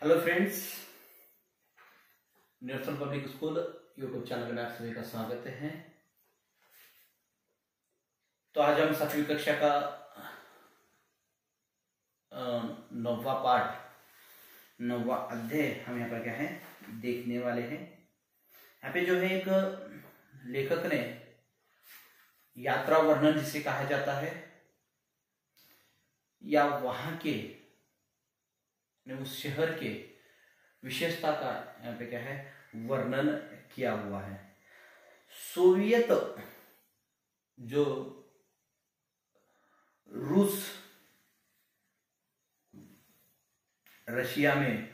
Hello friends, Newton public school YouTube channel में आप सभी का स्वागत है। तो आज हम 7वीं कक्षा का 9वां पाठ 9वां अध्याय हम यहाँ पर क्या है देखने वाले हैं। यहाँ पे जो है एक लेखक ने यात्रा वर्णन जिसे कहा जाता है या वहां के उस शहर के विशेषता का यहाँ पे क्या है वर्णन किया हुआ है। सोवियत जो रूस रशिया में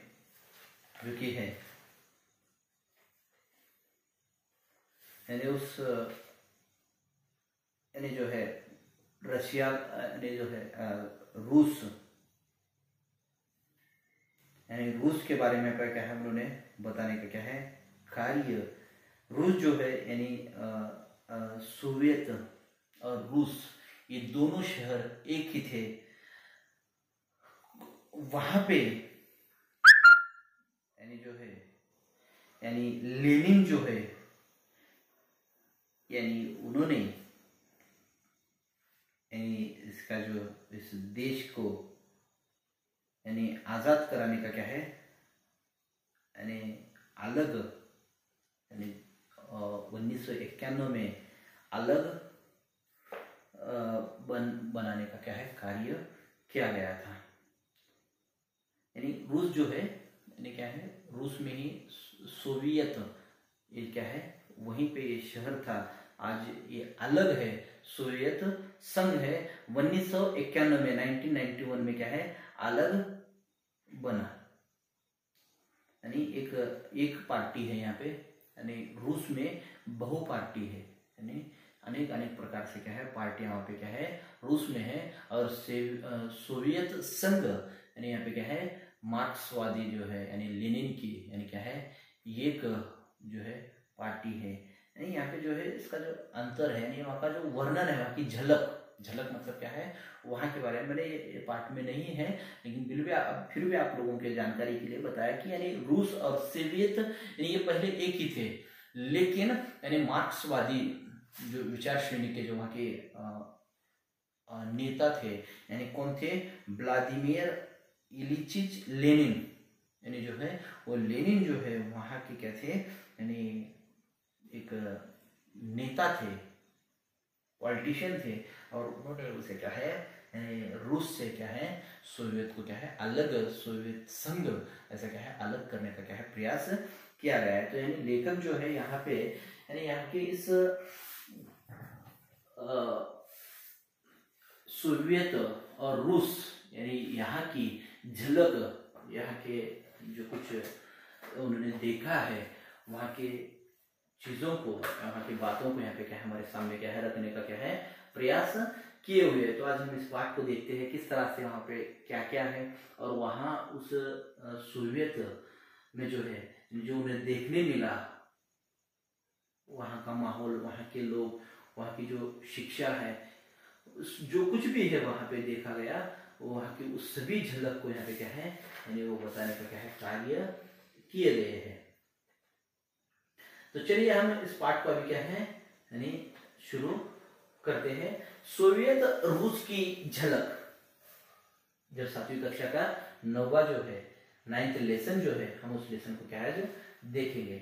जो कि है यानी उस यानी जो है रशिया यानी जो है रूस यानी रूस के बारे में क्या है हम लोगों ने बताने का क्या है कार्य। रूस जो है यानी सोवियत और रूस ये दोनों शहर एक ही थे। वहां पे यानी जो है यानी लेनिन जो है यानी उन्होंने यानी इसका जो इस देश को यानी आजाद कराने का क्या है यानी अलग यानी 1991 में अलग बनाने का क्या है कार्य किया गया था। यानी रूस जो है यानी क्या है रूस में ही सोवियत ये क्या है वहीं पे ये शहर था। आज ये अलग है, सोवियत संघ है। 1991 में 1991 में क्या है अलग बना। यानी एक पार्टी है यहाँ पे यानी रूस में बहु पार्टी है यानी अनेक अनेक प्रकार से क्या है पार्टियां वहाँ पे क्या है रूस में है। और सोवियत संघ यानी यहाँ पे क्या है मार्क्सवादी जो है यानी लेनिन की यानी क्या है एक जो है पार्टी है। यानी यहाँ पे जो है इसका जो अंतर है यानी वहाँ का जो वर्णन है वहाँ की झलक मतलब क्या है वहाँ के बारे में मैंने ये पाठ में नहीं है, लेकिन फिर भी आप लोगों के जानकारी के लिए बताया कि यानी रूस और सोवियत यानी ये पहले एक ही थे, लेकिन यानी मार्क्सवादी जो विचार श्रेणी के जो वहाँ के नेता थे यानी कौन थे व्लादिमीर इलिचिच लेनिन यानी जो है वो लेनिन जो है वहाँ के क्या थे यानी एक नेता थे, पॉलिटिशियन थे। और उन्होंने उसे क्या है रूस से क्या है सोवियत को क्या है अलग सोवियत संघ ऐसा क्या है अलग करने का क्या है प्रयास किया गया है। तो यानी लेखक जो है यहाँ पे यानी यहाँ के इस सोवियत और रूस यानी यहाँ की झलक यहाँ के जो कुछ उन्होंने देखा है वहाँ के चीजों को वहाँ की बातों को यहाँ पे क्या है हमारे सामने क्या है रखने का क्या है प्रयास किए हुए। तो आज हम इस पाठ को देखते हैं किस तरह से वहाँ पे क्या क्या है और वहाँ उस सोवियत में जो है जो उन्हें देखने मिला वहाँ का माहौल, वहाँ के लोग, वहाँ की जो शिक्षा है, जो कुछ भी है वहाँ पे देखा गया वहाँ की उस सभी झलक को यहाँ पे क्या है यानी वो बताने का क्या है कार्य किए गए हैं। तो चलिए हम इस पाठ को अभी क्या है यानी शुरू करते हैं। सोवियत रूस की झलक जब 7वीं कक्षा का 9वां जो है 9th लेसन जो है हम उस लेसन को क्या है जो देखेंगे।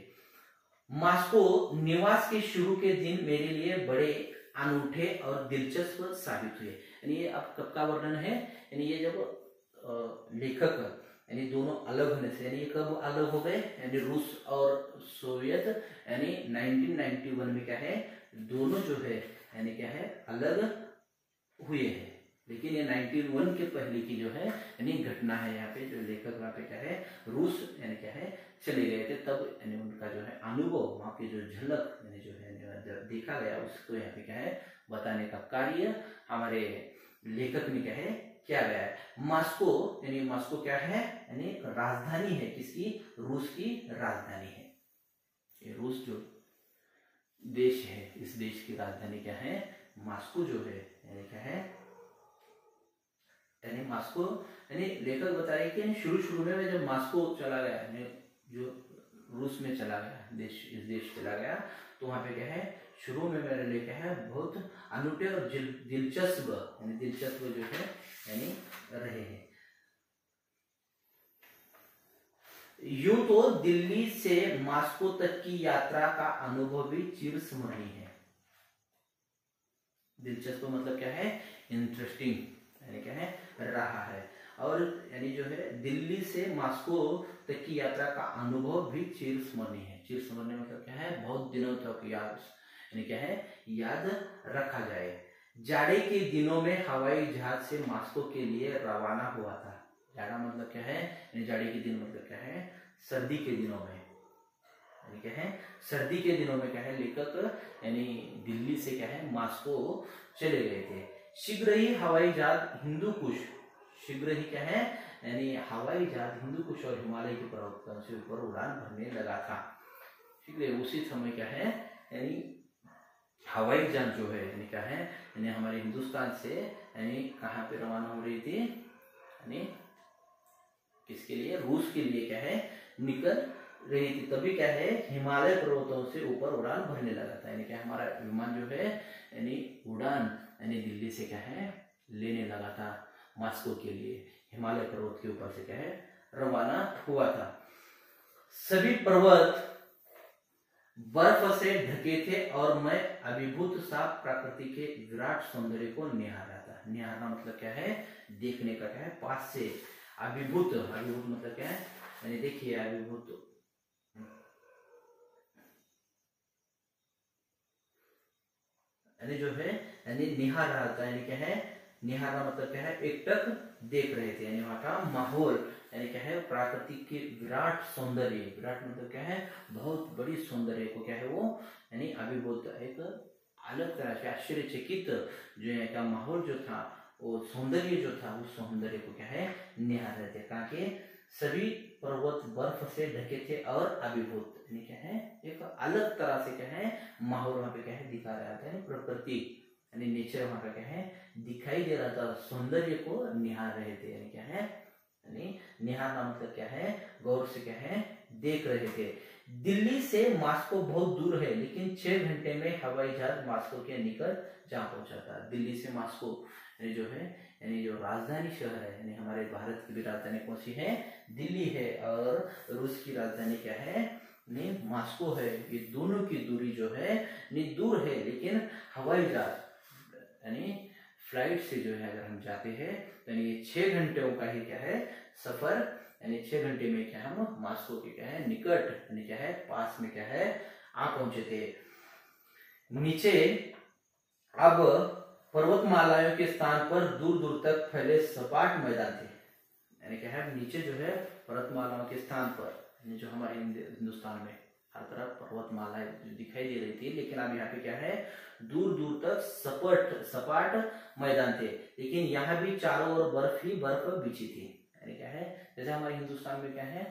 मॉस्को निवास के शुरू के दिन मेरे लिए बड़े अनूठे और दिलचस्प साबित हुए। यानी ये अब कब का वर्णन है यानी ये जब लेखक यानी दोनों अलग होने से यानी ये कब अलग हो गए यानी रूस और सोवियत यानी 1991 में क्या है दोनों जो है यानी क्या है अलग हुए हैं। लेकिन ये 91 के पहले की जो है यानी घटना है। यहाँ पे जो लेखक वहाँ पे क्या है रूस यानी क्या है चले गए थे तब यानी उनका जो है अनुभव वहाँ की जो झलक यानी जो है देखा गया उसको यहाँ पे क्या है बताने का कार्य हमारे लेखक ने क्या है किया गया है। मॉस्को यानी मॉस्को क्या है यानी राजधानी है किसकी रूस की राजधानी है। ये रूस जो देश है इस देश की राजधानी क्या है मॉस्को जो है यानी क्या है यानी मॉस्को, यानी लेखक बता रहे कि शुरू में जब मॉस्को चला गया, यानी जो रूस में चला गया, इस देश चला गया, तो वहां पे क्या है, शुरू में मेरे लिए क्या है, बहुत अनूठे और दिलचस्प, यानी दिलचस्प जो है यानी रहे हैं। यूं तो दिल्ली से मॉस्को तक की यात्रा का अनुभव भी चिरस्मरणीय है। दिलचस्प मतलब क्या है, इंटरेस्टिंग, यानी क्या है, रहा है। और यानी जो है दिल्ली से मॉस्को तक की यात्रा का अनुभव भी चिरस्मरणीय है। चिरस्मरणीय मतलब क्या है, बहुत दिनों तक याद, यानी क्या है, याद रखा जाए। जाड़े के दिनों में हवाई जहाज से मॉस्को के लिए रवाना हुआ था। जाड़ा मतलब क्या है, जाड़े के दिन मतलब क्या है, सर्दी के दिनों में, यानी क्या है, सर्दी के दिनों में क्या है, लेखक यानी दिल्ली से क्या है, मॉस्को चले गए थे। शीघ्र ही हवाई जहाज हिंदूकुश, शीघ्र ही क्या है, यानी हवाई जहाज हिंदूकुश और हिमालय के पर्वतों से ऊपर उड़ान भरने लगा था। शीघ्र उसी समय क्या है, यानी हवाई जहाज जो है, यानी क्या है, यानी हमारे हिंदुस्तान से यानी कहाँ पे रवाना हो रही थी, यानी किसके लिए, रूस के लिए क्या है, निकल रही थी। तभी क्या है, हिमालय पर्वतों से ऊपर उड़ान भरने लगा था, यानी क्या हमारा विमान जो है, यानी उड़ान यानी दिल्ली से क्या है, लेने लगा था मॉस्को के लिए, हिमालय पर्वत के ऊपर से क्या है, रवाना हुआ था। सभी पर्वत बर्फ से ढके थे और मैं अभिभूत सा प्रकृति के विराट सौंदर्य को निहार रहा था। निहारना मतलब क्या है, देखने का क्या है, पास से। अभिभूत, अभिभूत मतलब क्या है, यानी देखिए अभिभूत, यानी जो है, यानी निहार रहा था, यानी क्या है, निहारना मतलब क्या है, एकटक देख रहे थे, यानी वहां का माहौल, यानी क्या है, प्राकृतिक के विराट सौंदर्य, विराट मतलब क्या है, बहुत बड़ी सौंदर्य को क्या है वो, यानी अभिभूत, एक अलग तरह से आश्चर्यचकित जो है का माहौल जो था, वो सौंदर्य जो था, उस सौंदर्य को क्या है, निहार रहे थे। कहा कि सभी पर्वत बर्फ से ढके थे और अभिभूत, यानी क्या है, एक अलग तरह से क्या है, माहौल वहां पे क्या है, दिखा रहा था, प्रकृति यानी नेचर वहां का क्या है, दिखाई दे रहा था, सौंदर्य को निहार रहे थे, यानी क्या है, यानी निहारना मतलब क्या है, गौर से क्या है, देख रहे थे। दिल्ली से मॉस्को बहुत दूर है, लेकिन 6 घंटे में हवाई जहाज मॉस्को के निकट जा पहुंचा था। दिल्ली से मॉस्को यानी जो है, यानी जो राजधानी शहर है, यानी हमारे भारत की भी राजधानी कौन सी है, दिल्ली है, और रूस की राजधानी क्या है, मॉस्को है। ये दोनों की दूरी जो है दूर है, लेकिन हवाई जहाज यानी फ्लाइट से जो है अगर हम जाते हैं, यानी ये 6 घंटों का ही क्या है, सफर, यानी 6 घंटे में क्या हम मॉस्को के क्या है, निकट, यानी क्या है, पास में क्या है, आ पहुंचे थे। नीचे अब पर्वतमालाओं के स्थान पर दूर दूर तक फैले सपाट मैदान थे, यानी क्या है, नीचे जो है पर्वतमालाओं के स्थान पर, यानी जो हमारे हिंदुस्तान में हर तरफ पर्वतमालाएं दिखाई दे रही थी, लेकिन अब यहाँ पे क्या है, दूर दूर तक सपाट मैदान थे, लेकिन यहाँ भी चारों ओर बर्फ ही बर्फ बिछी थी। यानी क्या है, जैसे हमारे हिंदुस्तान में क्या है,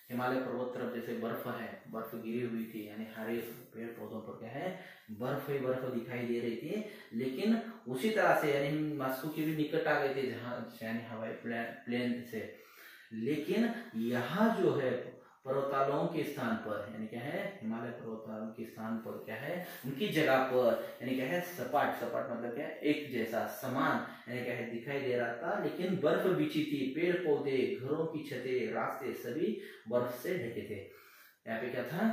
हिमालय पर्वत तरफ जैसे बर्फ है, बर्फ गिरी हुई थी, यानी हरे पेड़ पौधों पर क्या है, बर्फ ही बर्फ दिखाई दे रही थी, लेकिन उसी तरह से यानी मॉस्को के भी निकट आ गए थे, जहाँ यानी हवाई प्लेन से, लेकिन यहाँ जो है पर्वतालों के स्थान पर, यानी क्या है, हिमालय पर्वतालों के स्थान पर क्या है, उनकी जगह पर, यानी क्या है, सपाट, सपाट मतलब क्या है, एक जैसा समान, यानी क्या है, दिखाई दे रहा था, लेकिन बर्फ बिछी थी, पेड़ पौधे, घरों की छतें, रास्ते सभी बर्फ से ढके थे। यहाँ पे क्या था,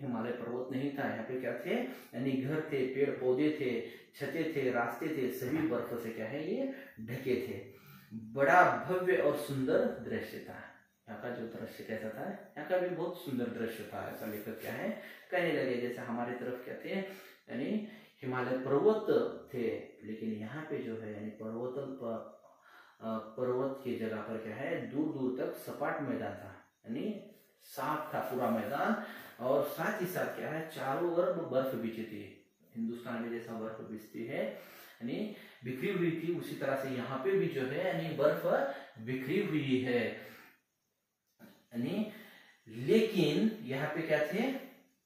हिमालय पर्वत नहीं था, यहाँ पे क्या थे, यानी घर थे, पेड़ पौधे थे, छतें थे, रास्ते थे, सभी बर्फ से क्या है, ये ढके थे। बड़ा भव्य और सुंदर दृश्य था। यहाँ का जो दृश्य कैसा था, यहाँ का भी बहुत सुंदर दृश्य था, ऐसा लेकर क्या है, कहने लगे। जैसे हमारी तरफ क्या थे, यानी हिमालय पर्वत थे, लेकिन यहाँ पे जो है यानी पर्वत की जगह पर क्या है, दूर दूर तक सपाट मैदान था, यानी साफ था पूरा मैदान, और साथ ही साथ क्या है, चारों ओर बर्फ बिछी थी। हिंदुस्तान में जैसा बर्फ बिछती है, यानी बिखरी हुई थी, उसी तरह से यहाँ पे भी जो है यानी बर्फ बिखरी हुई है, यानी लेकिन यहाँ पे क्या थे,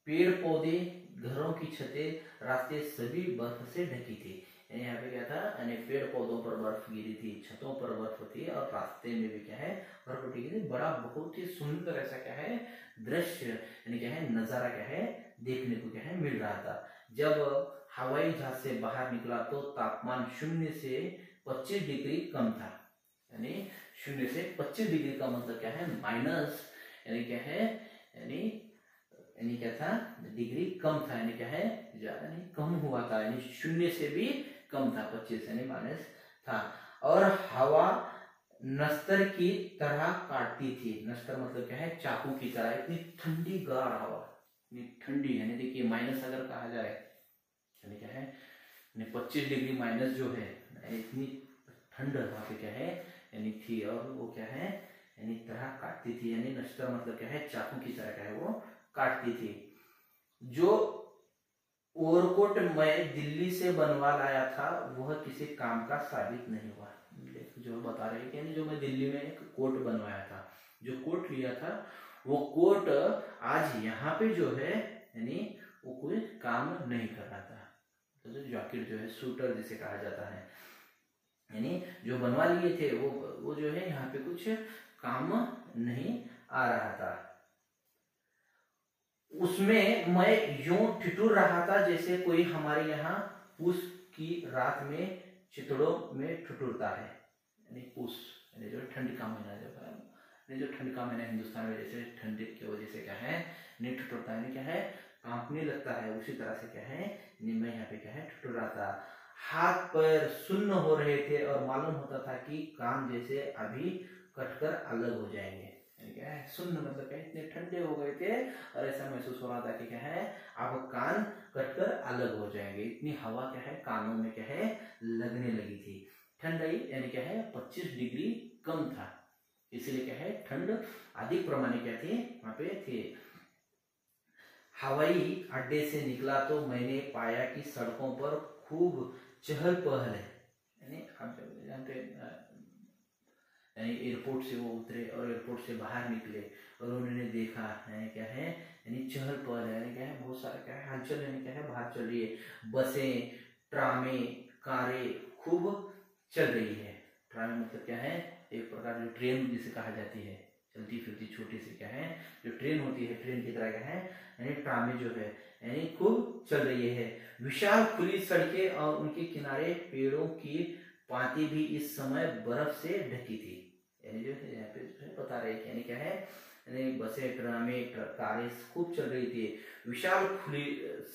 पेड़ पौधे, घरों की छतें, रास्ते सभी बर्फ से ढकी थी, यहाँ पे क्या था, यानी पेड़ पौधों पर बर्फ गिरी थी, छतों पर बर्फ थी और रास्ते में भी क्या है बर्फ गिरी थी। बड़ा बहुत ही सुंदर ऐसा क्या है दृश्य, यानी क्या है नजारा क्या है देखने को क्या है मिल रहा था। जब हवाई जहाज से बाहर निकला तो तापमान 0 से 25 डिग्री कम था, यानी 0 से 25 डिग्री का मतलब क्या है माइनस, यानी क्या है यानी क्या था डिग्री कम था, यानी क्या है ज्यादा नहीं कम हुआ था, यानी 0 से भी कम था, 25 यानी माइनस था। और हवा नस्तर की तरह काटती थी, नस्तर मतलब क्या है चाकू की तरह, इतनी ठंडी गाढ़ हवा, इतनी ठंडी, यानी देखिए माइनस अगर कहा जाए यानी क्या है 25 डिग्री माइनस जो है, इतनी ठंड वहां पे क्या है यानी थी, और वो क्या है यानी तरह काटती थी, यानी नस्तर मतलब क्या है चाकू की तरह क्या है वो काटती थी। जो ओवरकोट मैं दिल्ली से बनवा लाया था वह किसी काम का साबित नहीं हुआ। जो बता रहे हैं कि जो मैं दिल्ली में एक कोट बनवाया था, जो कोट लिया था वो कोट आज यहाँ पे जो है यानी वो कोई काम नहीं कर रहा था। तो जो जैकेट जो है सूटर जिसे कहा जाता है, यानी जो बनवा लिए थे वो जो है यहाँ पे कुछ काम नहीं आ रहा था। उसमें मैं यूं ठिठुर रहा था जैसे कोई हमारे यहाँ पूस की रात में चितड़ों में ठिठुरता है, यानी पूस यानी जो ठंड का महीना जो है, जो ठंड का महीना हिंदुस्तान में जैसे ठंड की वजह से क्या है नहीं ठिठुरता है, क्या है कांपने लगता है, उसी तरह से क्या है मैं यहाँ पे क्या है ठिठुर रहा था। हाथ पैर सुन्न हो रहे थे और मालूम होता था कि कान जैसे अभी कटकर अलग हो जाएंगे, क्या है सुन्न मतलब क्या इतने ठंडे हो गए थे और ऐसा महसूस हो रहा था कि क्या है अब कान कटकर अलग हो जाएंगे, इतनी हवा क्या है कानों में क्या है लगने लगी थी। ठंडाई यानी क्या है 25 डिग्री कम था, इसलिए क्या है ठंड अधिक प्रमाण क्या थी वहां पे थे। हवाई अड्डे से निकला तो मैंने पाया कि सड़कों पर खूब चहल पहल है, यानी आप जानते यानी एयरपोर्ट से वो उतरे और एयरपोर्ट से बाहर निकले और उन्होंने देखा है क्या है यानी चहल पहल है, यानी क्या है बहुत सारा क्या है हलचल, यानी क्या है बाहर चल रही है, बसें ट्रामे कारें खूब चल रही है। ट्रामे मतलब क्या है एक प्रकार जो ट्रेन जिसे कहा जाती है, चलती फिरती छोटी सी क्या है जो ट्रेन होती है, ट्रेन की तरह क्या है यानी ट्रामे जो है यानी खूब चल रही है। विशाल खुली सड़कें और उनके किनारे पेड़ों की पाती भी इस समय बर्फ से ढकी थी, यानी जो है यहाँ पे बता रहे हैं यानी क्या है यानी बसें ट्रामे कारें खूब चल रही थी। विशाल खुली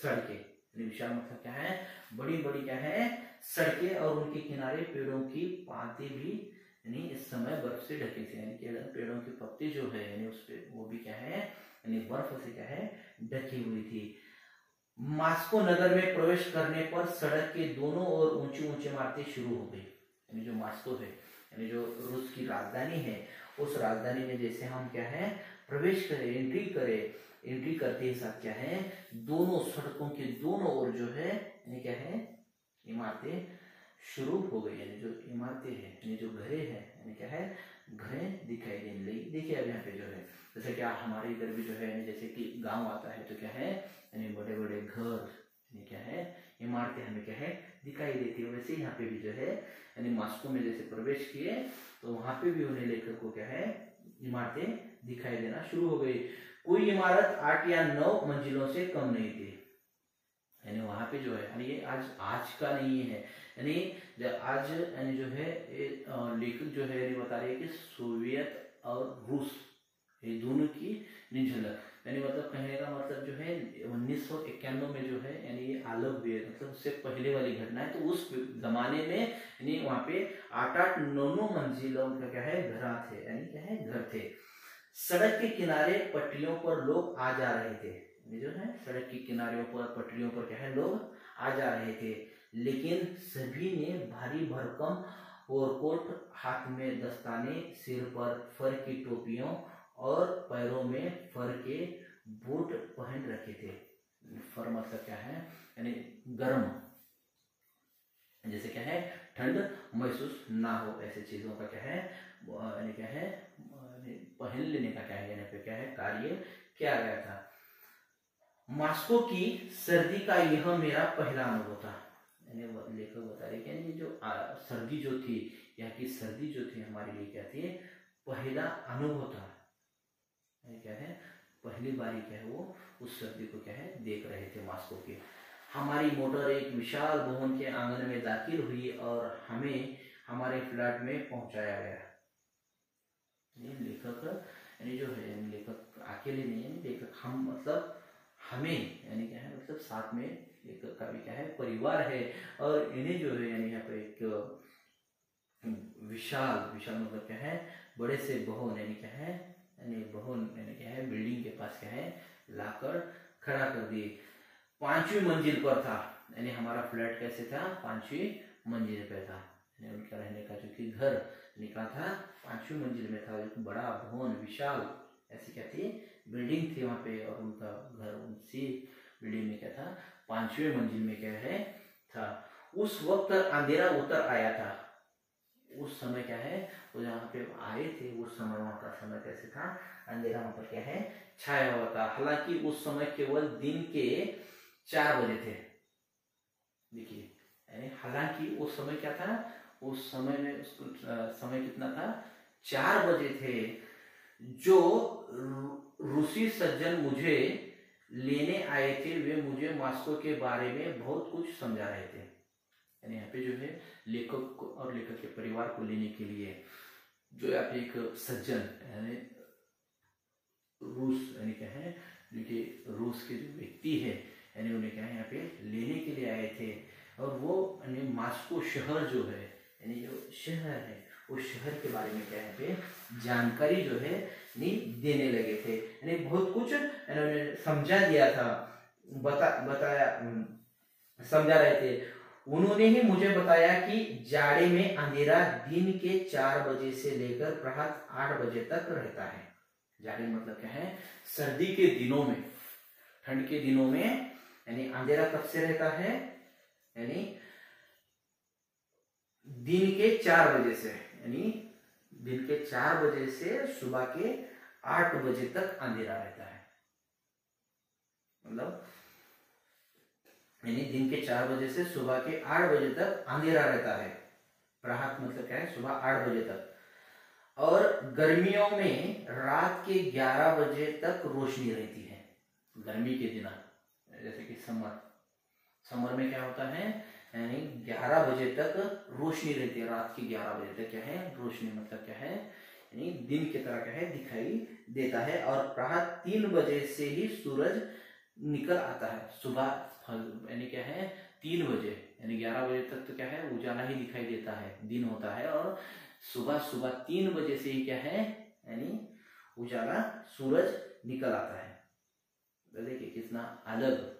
सड़कें, विशाल मतलब क्या है बड़ी बड़ी क्या है सड़कें और उनके किनारे पेड़ों की पाती भी यानी इस समय बर्फ से ढके थे, यानी कि पेड़ों की पत्ती जो है यानी उस पे वो भी क्या है यानी बर्फ से क्या है ढकी हुई थी। मास्को नगर में प्रवेश करने पर सड़क के दोनों ओर ऊंची ऊंची इमारतें शुरू हो गई, यानी जो मास्को है यानी जो रूस की राजधानी है, उस राजधानी में जैसे हम क्या है प्रवेश करें एंट्री करते ही साथ क्या है दोनों सड़कों के दोनों ओर जो है यानी क्या है इमारतें शुरू हो गई, यानी जो इमारतें हैं यानी जो घरें हैं यानी क्या है घरें दिखाई देने लगी। देखिए अब यहाँ पे जो है जैसे क्या हमारे इधर भी जो है जैसे कि गांव आता है तो क्या है यानी बड़े बड़े घर यानी क्या है इमारतें हमें क्या है दिखाई देती है, वैसे यहाँ पे भी जो है यानी मास्को में जैसे प्रवेश किए तो वहां पे भी उन्हें लेखक को क्या है इमारतें दिखाई देना शुरू हो गई। कोई इमारत 8 या 9 मंजिलों से कम नहीं थी, यानी वहां पे जो है यानी ये आज का नहीं है, यानी आज यानी जो है लेखक जो है बता रहे हैं कि सोवियत और रूस ये दोनों की झलक, यानी मतलब कहने का मतलब जो है 1991 में जो है यानी ये अलग हुए, मतलब उससे पहले वाली घटना है। तो उस जमाने में यानी वहां पे 8-8, 9-9 मंजिलों का क्या है घर थे, यानी क्या है घर थे। सड़क के किनारे पटरियों पर लोग आ जा रहे थे, जो है सड़क के किनारों पर पटरियों पर क्या है लोग आ जा रहे थे, लेकिन सभी ने भारी भरकम ओवरकोट, हाथ में दस्ताने, सिर पर फर की टोपियों और पैरों में फर के बूट पहन रखे थे। फर मतलब क्या है यानी गर्म, जैसे क्या है ठंड महसूस ना हो ऐसे चीजों का क्या है यानी क्या है पहन लेने का क्या है यहाँ पे क्या है कार्य किया गया था। मास्को की सर्दी का यह मेरा पहला अनुभव था, यानी लेखक बता रहे कि ये जो सर्दी जो थी, यहाँ की सर्दी जो थी हमारे लिए क्या थी, पहला अनुभव था। क्या है, पहली बारी क्या है वो उस सर्दी को क्या है देख रहे थे मॉस्को के। हमारी मोटर एक विशाल भवन के आंगन में दाखिल हुई और हमें हमारे फ्लैट में पहुंचाया गया। ये लेखक यानी जो है, लेखक अकेले नहीं है, लेखक हम मतलब हमें यानी क्या है मतलब साथ में लेखक का भी क्या है परिवार है, और इन्हें जो है यानी यहाँ पे एक विशाल विशाल मतलब क्या है बड़े से भवन यानी क्या है यानी भवन यानी क्या है बिल्डिंग के पास क्या है लाकर खड़ा कर दिए। 5वीं मंजिल पर था, यानी हमारा फ्लैट कैसे था, 5वीं मंजिल पे था। यानी उनका रहने का जो कि घर निकला था 5वीं मंजिल में था। एक बड़ा भवन विशाल ऐसी क्या थी बिल्डिंग थी वहाँ पे, और उनका घर उसी बिल्डिंग में क्या था 5वीं मंजिल में क्या है था। उस वक्त अंधेरा उतर आया था। उस समय क्या है वो जहाँ पे आए थे उस समय वहाँ का समय कैसे था, अंधेरा वहाँ पर क्या है छाया हुआ था। हालांकि उस समय केवल दिन के 4 बजे थे। देखिए यानी हालांकि उस समय क्या था, उस समय में समय कितना था 4 बजे थे। जो रूसी सज्जन मुझे लेने आए थे वे मुझे मॉस्को के बारे में बहुत कुछ समझा रहे थे। यानी यहाँ पे जो है लेखक और लेखक के परिवार को लेने के लिए जो यहाँ पे एक सज्जन यानी रूस यानी क्या है देखिए रूस के जो व्यक्ति है यानी उन्हें क्या है यहाँ पे लेने के लिए आए थे, और वो यानी मॉस्को शहर जो है यानी जो शहर है उस शहर के बारे में क्या है पे जानकारी जो है नहीं देने लगे थे। यानी बहुत कुछ इन्होंने समझा दिया था, बताया समझा रहे थे। उन्होंने ही मुझे बताया कि जाड़े में अंधेरा दिन के 4 बजे से लेकर प्रातः 8 बजे तक रहता है। जाड़े मतलब क्या है सर्दी के दिनों में, ठंड के दिनों में यानी अंधेरा कब से रहता है, यानी दिन के 4 बजे से, यानी दिन के 4 बजे से सुबह के 8 बजे तक अंधेरा रहता है। मतलब यानी दिन के 4 बजे से सुबह के 8 बजे तक अंधेरा रहता है। प्रातः मतलब क्या है सुबह 8 बजे तक। और गर्मियों में रात के 11 बजे तक रोशनी रहती है। गर्मी के दिन जैसे कि समर में क्या होता है यानी 11 बजे तक रोशनी रहती है। रात के 11 बजे तक क्या है रोशनी मतलब क्या है यानी दिन की तरह क्या है दिखाई देता है। और प्रातः 3 बजे से ही सूरज निकल आता है। सुबह यानी क्या है 3 बजे यानी 11 बजे तक तो क्या है उजाला ही दिखाई देता है, दिन होता है, और सुबह 3 बजे से ही क्या है यानी उजाला सूरज निकल आता है। तो देखिए कितना अलग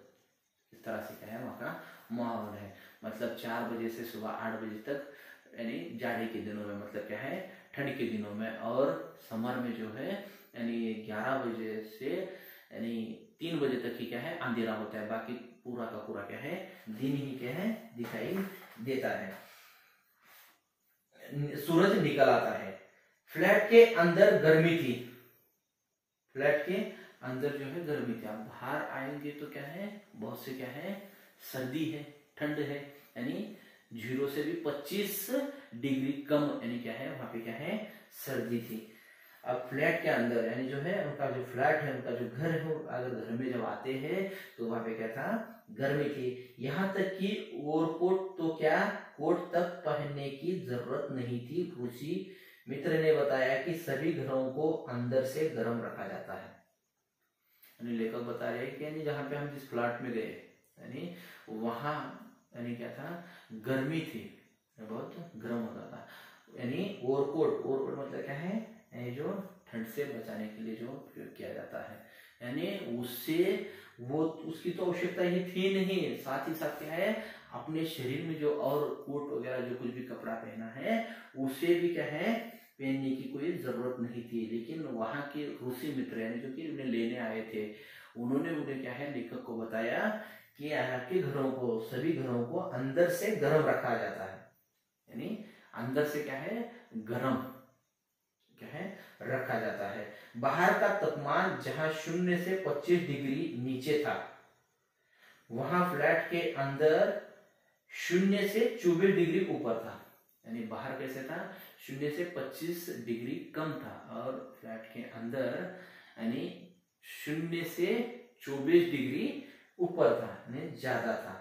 इस तरह से क्या है वहाँ का माहौल है। मतलब 4 बजे से सुबह 8 बजे तक यानी जाड़े के दिनों में मतलब क्या है ठंड के दिनों में, और समर में जो है यानी 11 बजे से यानी 3 बजे तक ही क्या है अंधेरा होता है। बाकी पूरा का पूरा क्या है दिन ही क्या है दिखाई देता है, सूरज निकल आता है। फ्लैट के अंदर गर्मी थी, फ्लैट के अंदर जो है गर्मी थी। आप बाहर आएंगे तो क्या है बहुत से क्या है सर्दी है, ठंड है, यानी 0 से भी 25 डिग्री कम यानी क्या है वहां पे क्या है सर्दी थी। अब फ्लैट के अंदर यानी जो है उनका जो फ्लैट है उनका जो घर है, अगर घर में जब आते हैं तो वहां पे क्या था गर्मी थी। यहाँ तक कि ओवरकोट तो क्या कोट तक पहनने की जरूरत नहीं थी। रूसी मित्र ने बताया कि सभी घरों को अंदर से गर्म रखा जाता है। यानी लेखक बता रहे हैं कि यानी जहाँ पे हम जिस फ्लैट में गए यानी वहां यानी क्या था गर्मी थी, बहुत गर्म होता था। यानी ओवरकोट मतलब क्या है यानी जो ठंड से बचाने के लिए जो प्रयोग किया जाता है, यानी उससे वो उसकी तो आवश्यकता ही थी नहीं। साथ ही साथ क्या है अपने शरीर में जो और कोट वगैरह जो कुछ भी कपड़ा पहना है उसे भी क्या है पहनने की कोई जरूरत नहीं थी। लेकिन वहां के रूसी मित्र यानी जो कि उन्हें लेने आए थे उन्होंने उन्हें क्या है लेखक को बताया कि यहाँ के घरों को सभी घरों को अंदर से गर्म रखा जाता है। यानी अंदर से क्या है गर्म क्या है रखा जाता है। बाहर का तापमान जहां 0 से 25 डिग्री नीचे था वहां फ्लैट के अंदर 0 से 24 डिग्री ऊपर था, यानी बाहर कैसे था, 0 से 25 डिग्री कम था, और फ्लैट के अंदर यानी 0 से 24 डिग्री ऊपर था, यानी ज्यादा था।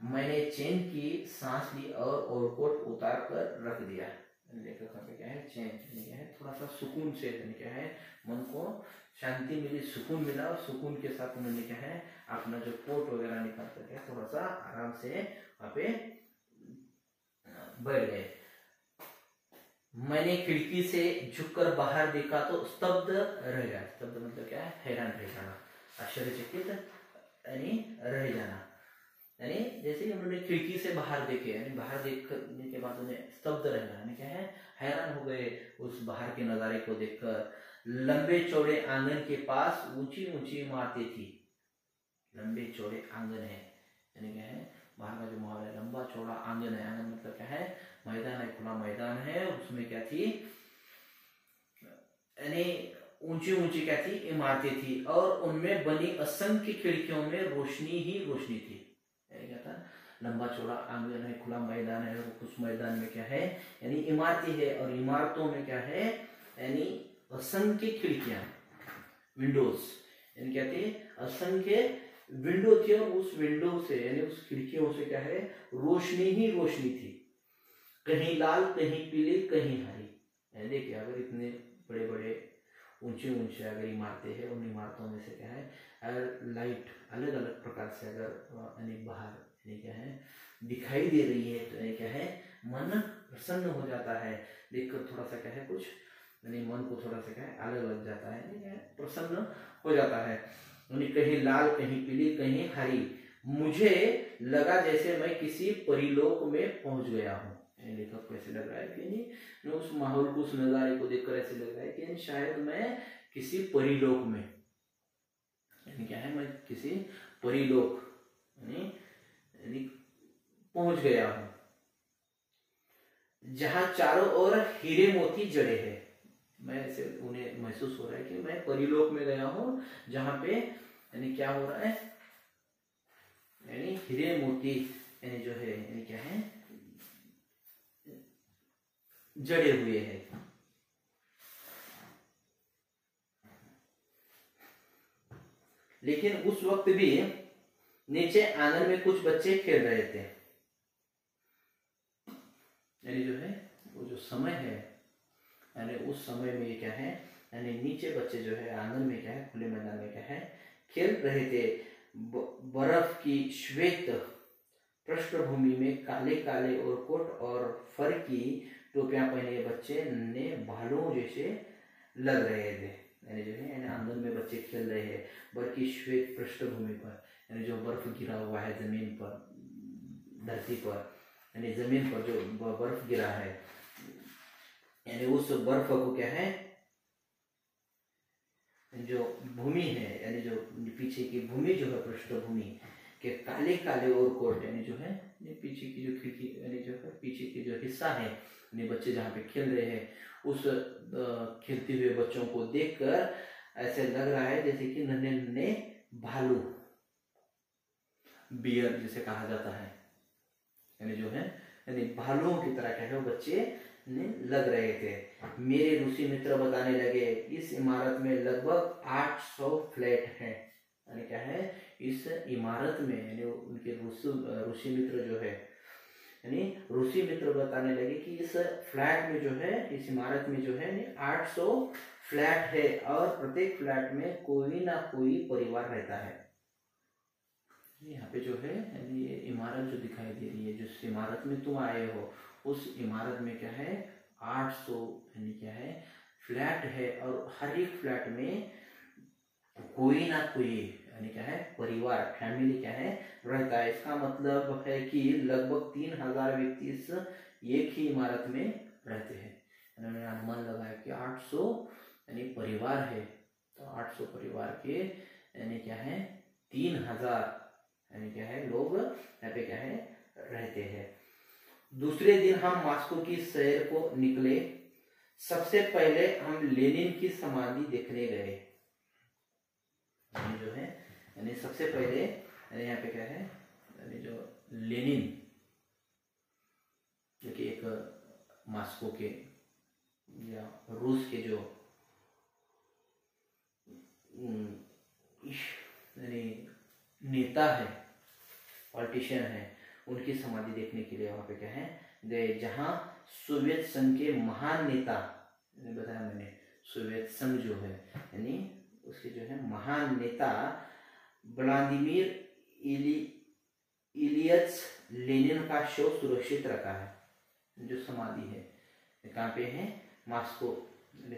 मैंने चैन की सांस ली और ओवरकोट उतार कर रख दिया। लेखक का क्या है, चैन क्या है, थोड़ा सा सुकून से क्या है, मन को शांति मिली, सुकून मिला, और सुकून के साथ उन्होंने क्या है अपना जो कोट वगैरह निकाल करके थोड़ा सा आराम से वहां पे बैठ गए। मैंने खिड़की से झुककर बाहर देखा तो स्तब्ध रह गया। स्तब्ध मतलब क्या है, हैरान रह जाना, आश्चर्यचकित यानी रह जाना, यानी जैसे उन्होंने खिड़की से बाहर देखे, यानी बाहर देखने के बाद उन्हें स्तब्ध रह गया, यानी क्या है, हैरान हो गए उस बाहर के नजारे को देखकर। लंबे चौड़े आंगन के पास ऊंची ऊंची इमारतें थी। लंबे चौड़े आंगन है, यानी क्या है, बाहर का जो माहौल है, लंबा चौड़ा आंगन है। आंगन मतलब क्या है, मैदान है, खुला मैदान है, उसमें क्या थी, यानी ऊंची ऊंची क्या थी, इमारतें थी, और उनमें बनी असंख्य खिड़कियों में रोशनी ही रोशनी थी। क्या था, लंबा चौड़ा आंगन है, खुला मैदान है, उस मैदान में क्या है, यानी इमारतें है, और इमारतों में क्या है, यानी असंख्य खिड़कियां, विंडोज, यानी क्या थी, असंख्य विंडो थी, और उस विंडो से यानी उस खिड़कियों से क्या है, रोशनी ही रोशनी थी, कहीं लाल, कहीं पीली, कहीं हरी। देखिए, अगर इतने बड़े बड़े ऊंचे ऊंचे अगर इमारतें हैं, उन इमारतों में से क्या है, अगर लाइट अलग अलग प्रकार से अगर यानी बाहर यानी क्या है दिखाई दे रही है, तो क्या है, मन प्रसन्न हो जाता है, देखकर थोड़ा सा क्या है, कुछ यानी मन को थोड़ा सा क्या है, अलग लग जाता है, क्या है, प्रसन्न हो जाता है। यानी कहीं लाल, कहीं पीली, कहीं हरी, मुझे लगा जैसे मैं किसी परिलोक में पहुंच गया हूँ। लेखक को ऐसे लग रहा है कि नहीं, उस माहौल को, उस नजारे को देखकर ऐसे लग रहा है कि शायद मैं किसी परिलोक में, यानी क्या है, मैं किसी परिलोक यानी पहुंच गया हूं, जहां चारों ओर हीरे मोती जड़े हैं। मैं ऐसे उन्हें महसूस हो रहा है कि मैं परिलोक में गया हूं, जहां पे यानी क्या हो रहा है, यानी हीरे मोती यानी जो है, यानी क्या है, जड़े हुए हैं। लेकिन उस वक्त भी नीचे आंगन में कुछ बच्चे खेल रहे थे, यानी जो है वो जो समय है, यानी उस समय में ये क्या है, यानी नीचे बच्चे जो है आंगन में क्या है, खुले मैदान में क्या है, खेल रहे थे। बर्फ की श्वेत पृष्ठभूमि में काले काले और कोट और फर की टोपियां पहने बच्चे ने भालुओं जैसे लग रहे थे। यानी जो है, यानी आंगन में बच्चे खेल रहे हैं, बर्फ की श्वेत पृष्ठभूमि पर, यानी जो बर्फ गिरा हुआ है जमीन पर, धरती पर, यानी जमीन पर जो बर्फ गिरा है, यानी उस बर्फ को क्या है, जो भूमि है, यानी जो पीछे की भूमि जो है, पृष्ठभूमि के काले काले और कोट, यानी जो है पीछे की जो खिड़की, यानी जो है पीछे की जो हिस्सा है, यानी बच्चे जहाँ पे खेल रहे हैं, उस खेलते हुए बच्चों को देखकर ऐसे लग रहा है जैसे कि नन्हे नन्हे भालू, बियर जिसे कहा जाता है, यानी जो है, यानी भालुओं की तरह क्या है, वो बच्चे लग रहे थे। मेरे ऋषि मित्र बताने लगे, इस इमारत में लगभग 800 फ्लैट हैं। यानी क्या है, इस इमारत में, यानी उनके ऋषि मित्र जो है, यानी ऋषि मित्र बताने लगे कि इस फ्लैट में जो है, इस इमारत में जो है 800 फ्लैट है, और प्रत्येक फ्लैट में कोई ना कोई परिवार रहता है। यहाँ पे जो है, यानी ये इमारत जो दिखाई दे रही है, जिस इमारत में तुम आए हो, उस इमारत में क्या है, 800 यानी क्या है फ्लैट है, और हर एक फ्लैट में कोई ना कोई यानी क्या है परिवार, फैमिली क्या है रहता है। इसका मतलब है कि लगभग 3000 व्यक्ति इस एक ही इमारत में रहते हैं। इन्होंने अनुमान लगाया कि 800 यानी परिवार है, तो 800 परिवार के यानी क्या है 3000 यानी क्या है लोग यहाँ पे क्या है रहते हैं। दूसरे दिन हम मॉस्को की सैर को निकले। सबसे पहले हम लेनिन की समाधि देखने गए। जो है यानी सबसे पहले यानी यहाँ पे क्या है, यानी जो लेनिन जो कि एक मॉस्को के या रूस के जो यानी नेता है, पॉलिटिशियन है, उनकी समाधि देखने के लिए वहाँ पे क्या है गए, जहाँ सोवियत संघ के महान नेता, बताया मैंने सोवियत संघ जो है यानी उसके जो है महान नेता व्लादिमीर इलियच लेनिन का शव सुरक्षित रखा है। जो समाधि है कहाँ पे है, मॉस्को।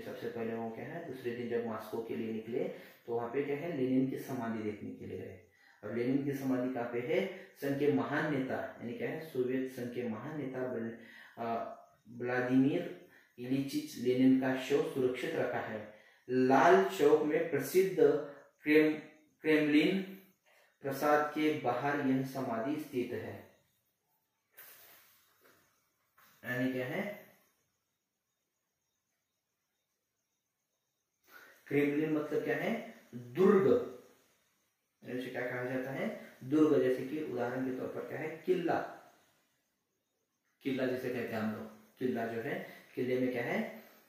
सबसे पहले वो क्या है, दूसरे दिन जब मॉस्को के लिए निकले तो वहाँ पे क्या है, लेनिन की समाधि देखने के लिए गए। और लेनिन की समाधि कहाँ पे है, संघ के महान नेता यानी क्या है, सोवियत संघ के महान नेता व्लादिमीर इलिचिच लेनिन का शव सुरक्षित रखा है। लाल चौक में प्रसिद्ध क्रेमलिन प्रासाद के बाहर यह समाधि स्थित है। यानी क्या है, क्रेमलिन मतलब क्या है, दुर्ग। इसे क्या कहा जाता है, दुर्ग। जैसे कि उदाहरण के तौर पर क्या है, किला, किला जैसे कहते हैं हम लोग, किला जो है, किले में क्या है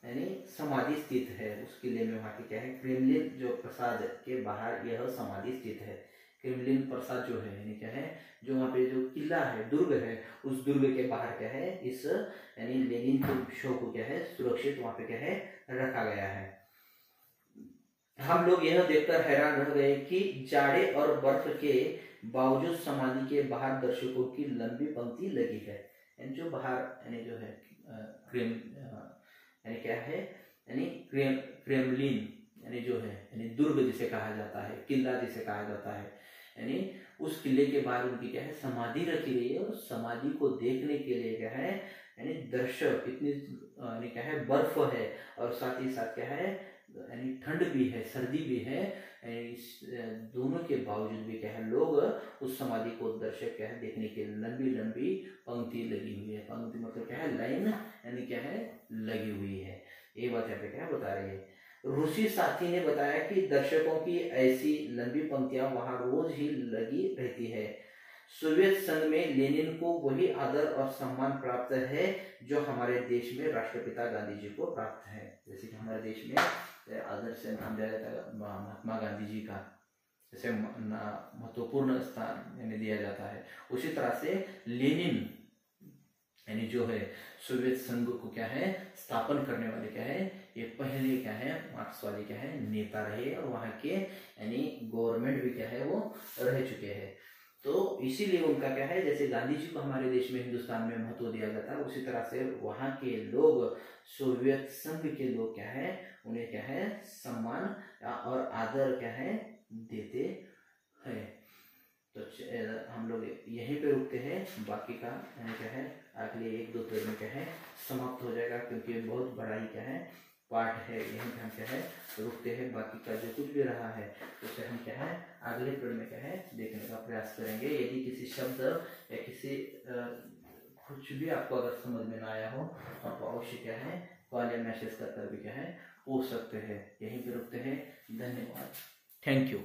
यानी समाधि स्थित है। उस किले में वहां की क्या है, क्रेमलिन जो प्रासाद के बाहर यह समाधि स्थित है। क्रेमलिन प्रासाद जो है यानी क्या है, जो वहाँ पे जो किला है, दुर्ग है, उस दुर्ग के बाहर क्या है, इस यानी लेनिन के शव को क्या है सुरक्षित वहां पे क्या है रखा गया है। हम लोग यह देखकर हैरान रह गए कि जाड़े और बर्फ के बावजूद समाधि के बाहर दर्शकों की लंबी पंक्ति लगी है। यानी जो बाहर यानी जो है यानी क्या है, यानी क्रेमलिन यानी जो है यानी दुर्ग जिसे कहा जाता है, किला जिसे कहा जाता है, यानी उस किले के बाहर उनकी क्या है समाधि रखी गई है। और समाधि को देखने के लिए क्या है यानी दर्शक इतनी यानी क्या है, बर्फ है और साथ ही साथ क्या है यानी ठंड भी है, सर्दी भी है, इस दोनों के बावजूद भी क्या है, लोग उस समाधि को दर्शक क्या है देखने के लंबी लंबी पंक्ति लगी हुई है। पंक्ति मतलब क्या है, लाइन यानी क्या है लगी हुई है। ये बात यहाँ पे क्या बता रही है। रूसी साथी ने बताया कि दर्शकों की ऐसी लंबी पंक्तियां वहां रोज ही लगी रहती है। सोवियत संघ में लेनिन को वही आदर और सम्मान प्राप्त है जो हमारे देश में राष्ट्रपिता गांधी जी को प्राप्त है। जैसे कि हमारे देश में आदर से नाम दिया जाता है महात्मा गांधी जी का, जैसे महत्वपूर्ण स्थान यानी दिया जाता है, उसी तरह से लेनिन यानी जो है सोवियत संघ को क्या है स्थापन करने वाले क्या है, ये पहले क्या है मार्क्सवादी क्या है नेता रहे और वहाँ के यानी गवर्नमेंट भी क्या है वो रह चुके हैं। तो इसीलिए उनका क्या है, जैसे गांधी जी को हमारे देश में हिंदुस्तान में महत्व दिया जाता है, उसी तरह से वहाँ के लोग सोवियत संघ के लोग क्या है उन्हें क्या है सम्मान और आदर क्या है देते हैं। तो हम लोग यहीं पे रुकते हैं, बाकी का क्या है अगले 1-2 पेज में क्या है समाप्त हो जाएगा, क्योंकि बहुत बड़ा ही क्या है पाठ है। यहीं पे हम क्या है रुकते हैं, बाकी का जो कुछ भी रहा है उसे हम क्या है अगले पेज में क्या है देखने का प्रयास करेंगे। यदि किसी शब्द या किसी कुछ भी आपको अगर समझ में ना आया हो तो आप अवश्य क्या है कॉल या मैसेज कर भी क्या है पूछ सकते हैं। यहीं पे रुकते हैं, धन्यवाद, थैंक यू।